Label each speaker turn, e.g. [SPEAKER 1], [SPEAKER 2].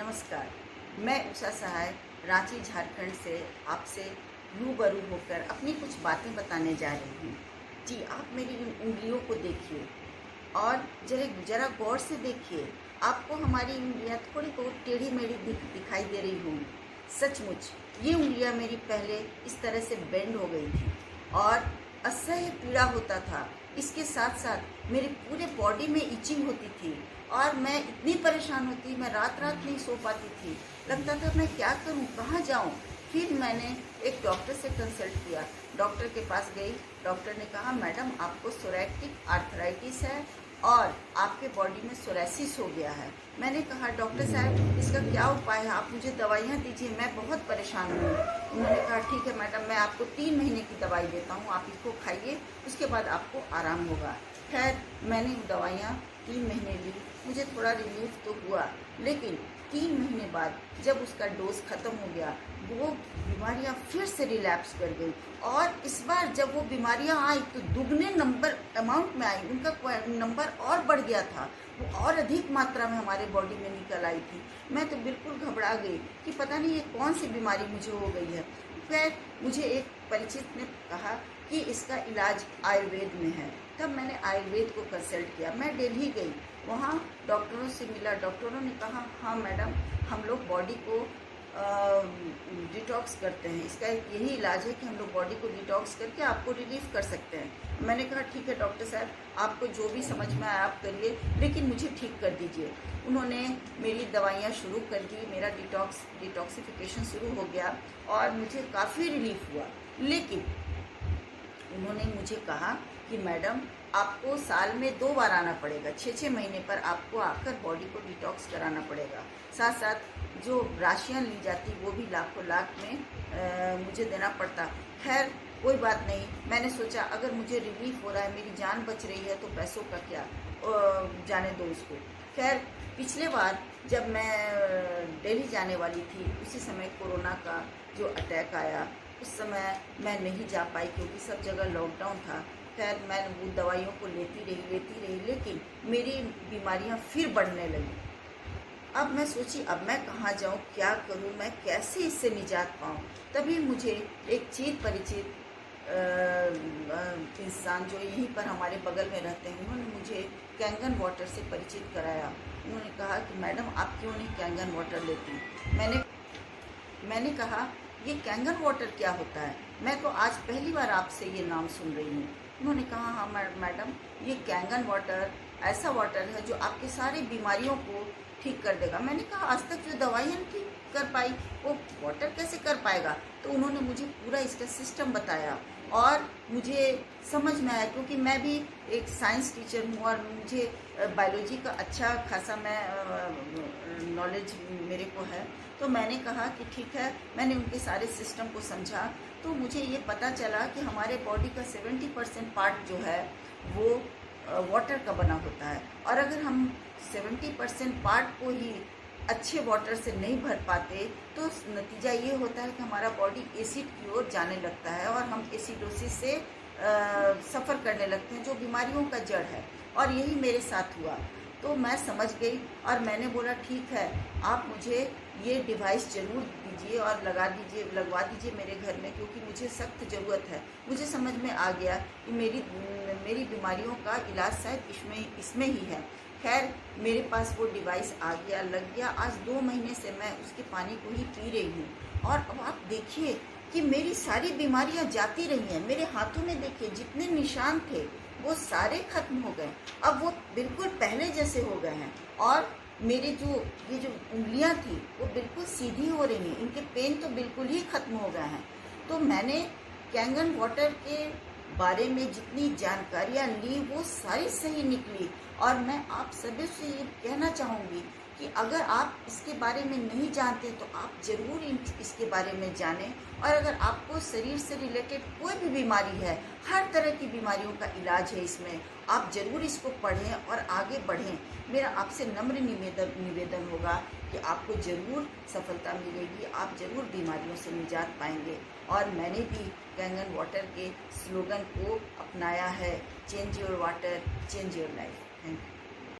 [SPEAKER 1] नमस्कार। मैं उषा सहाय रांची झारखंड से आपसे रूबरू होकर अपनी कुछ बातें बताने जा रही हूँ। जी, आप मेरी इन उंगलियों को देखिए और ज़रा गौर से देखिए। आपको हमारी उंगलियाँ थोड़ी बहुत टेढ़ी-मेढ़ी दिखाई दे रही होंगी। सचमुच ये उंगलियाँ मेरी पहले इस तरह से बेंड हो गई थी और असह्य पीड़ा होता था। इसके साथ साथ मेरे पूरे बॉडी में इचिंग होती थी और मैं इतनी परेशान होती, मैं रात-रात नहीं सो पाती थी। लगता था मैं क्या करूँ, कहाँ जाऊँ? फिर मैंने एक डॉक्टर से कंसल्ट किया। डॉक्टर के पास गई। डॉक्टर ने कहा, मैडम आपको सोरैक्टिक आर्थराइटिस है और आपके बॉडी में सोरायसिस हो गया है। मैंने कहा, डॉक्टर साहब इसका क्या उपाय है? आप मुझे दवाइयाँ दीजिए, मैं बहुत परेशान हूँ। उन्होंने कहा, ठीक है मैडम, मैं आपको 3 महीने की दवाई देता हूँ, आप इसको खाइए, उसके बाद आपको आराम होगा। खैर, मैंने दवाइयाँ 3 महीने ली। मुझे थोड़ा रिलीफ तो हुआ, लेकिन 3 महीने बाद जब उसका डोज ख़त्म हो गया, वो बीमारियां फिर से रिलैप्स कर गई और इस बार जब वो बीमारियां आई तो दुगने नंबर अमाउंट में आई। उनका नंबर और बढ़ गया था, वो और अधिक मात्रा में हमारे बॉडी में निकल आई थी। मैं तो बिल्कुल घबरा गई कि पता नहीं ये कौन सी बीमारी मुझे हो गई है। फिर मुझे एक परिचित ने कहा कि इसका इलाज आयुर्वेद में है। तब मैंने आयुर्वेद को कंसल्ट किया। मैं दिल्ली गई, वहाँ डॉक्टरों से मिला। डॉक्टरों ने कहा, हाँ मैडम, हम लोग बॉडी को डिटॉक्स करते हैं, इसका यही इलाज है कि हम लोग बॉडी को डिटॉक्स करके आपको रिलीफ कर सकते हैं। मैंने कहा, ठीक है डॉक्टर साहब, आपको जो भी समझ में आए आप करिए, लेकिन मुझे ठीक कर दीजिए। उन्होंने मेरी दवाइयाँ शुरू कर दी, मेरा डिटॉक्सिफिकेशन शुरू हो गया और मुझे काफ़ी रिलीफ हुआ। लेकिन उन्होंने मुझे कहा कि मैडम आपको साल में 2 बार आना पड़ेगा, 6-6 महीने पर आपको आकर बॉडी को डिटॉक्स कराना पड़ेगा। साथ साथ जो राशियाँ ली जाती वो भी लाखों लाख में मुझे देना पड़ता। खैर कोई बात नहीं, मैंने सोचा अगर मुझे रिलीफ हो रहा है, मेरी जान बच रही है, तो पैसों का क्या, जाने दो उसको। खैर पिछले बार जब मैं दिल्ली जाने वाली थी, उसी समय कोरोना का जो अटैक आया, उस समय मैं नहीं जा पाई क्योंकि सब जगह लॉकडाउन था। खैर मैं वो दवाइयों को लेती रही, लेकिन मेरी बीमारियां फिर बढ़ने लगी। अब मैं सोची, अब मैं कहाँ जाऊँ, क्या करूँ, मैं कैसे इससे निजात पाऊँ। तभी मुझे एक चित परिचित इंसान जो यहीं पर हमारे बगल में रहते हैं, उन्होंने मुझे कैंगन वाटर से परिचित कराया। उन्होंने कहा कि मैडम आप क्यों नहीं कैंगन वाटर लेती। मैंने कहा, ये कैंगन वाटर क्या होता है? मैं तो आज पहली बार आपसे ये नाम सुन रही हूँ। उन्होंने कहा, हाँ मैडम, ये कैंगन वाटर ऐसा वाटर है जो आपके सारी बीमारियों को ठीक कर देगा। मैंने कहा, आज तक जो दवाइयाँ ठीक कर पाई वो वाटर कैसे कर पाएगा? तो उन्होंने मुझे पूरा इसका सिस्टम बताया और मुझे समझ में आया, क्योंकि मैं भी एक साइंस टीचर हूँ और मुझे बायोलॉजी का अच्छा खासा नॉलेज मेरे को है। तो मैंने कहा कि ठीक है, मैंने उनके सारे सिस्टम को समझा तो मुझे ये पता चला कि हमारे बॉडी का 70% पार्ट जो है वो वाटर का बना होता है और अगर हम 70% पार्ट को ही अच्छे वाटर से नहीं भर पाते तो नतीजा ये होता है कि हमारा बॉडी एसिड की ओर जाने लगता है और हम एसिडोसिस से सफ़र करने लगते हैं, जो बीमारियों का जड़ है। और यही मेरे साथ हुआ। तो मैं समझ गई और मैंने बोला, ठीक है, आप मुझे ये डिवाइस ज़रूर दीजिए और लगवा दीजिए मेरे घर में, क्योंकि मुझे सख्त ज़रूरत है। मुझे समझ में आ गया कि मेरी बीमारियों का इलाज शायद इसमें ही है। खैर मेरे पास वो डिवाइस आ गया, लग गया। आज 2 महीने से मैं उसके पानी को ही पी रही हूँ और अब आप देखिए कि मेरी सारी बीमारियाँ जाती रही हैं। मेरे हाथों में देखिए जितने निशान थे वो सारे खत्म हो गए, अब वो बिल्कुल पहले जैसे हो गए हैं और मेरे ये जो उंगलियां थी वो बिल्कुल सीधी हो रही हैं, इनके पेन तो बिल्कुल ही खत्म हो गए हैं। तो मैंने कैंगन वाटर के बारे में जितनी जानकारियां ली वो सारी सही निकली और मैं आप सभी से ये कहना चाहूँगी कि अगर आप इसके बारे में नहीं जानते तो आप ज़रूर इसके बारे में जानें। और अगर आपको शरीर से रिलेटेड कोई भी बीमारी है, हर तरह की बीमारियों का इलाज है इसमें, आप ज़रूर इसको पढ़ें और आगे बढ़ें। मेरा आपसे नम्र निवेदन होगा कि आपको ज़रूर सफलता मिलेगी, आप ज़रूर बीमारियों से निजात पाएंगे। और मैंने भी कैंगन वाटर के स्लोगन को अपनाया है, change your water, change your life. Thank you.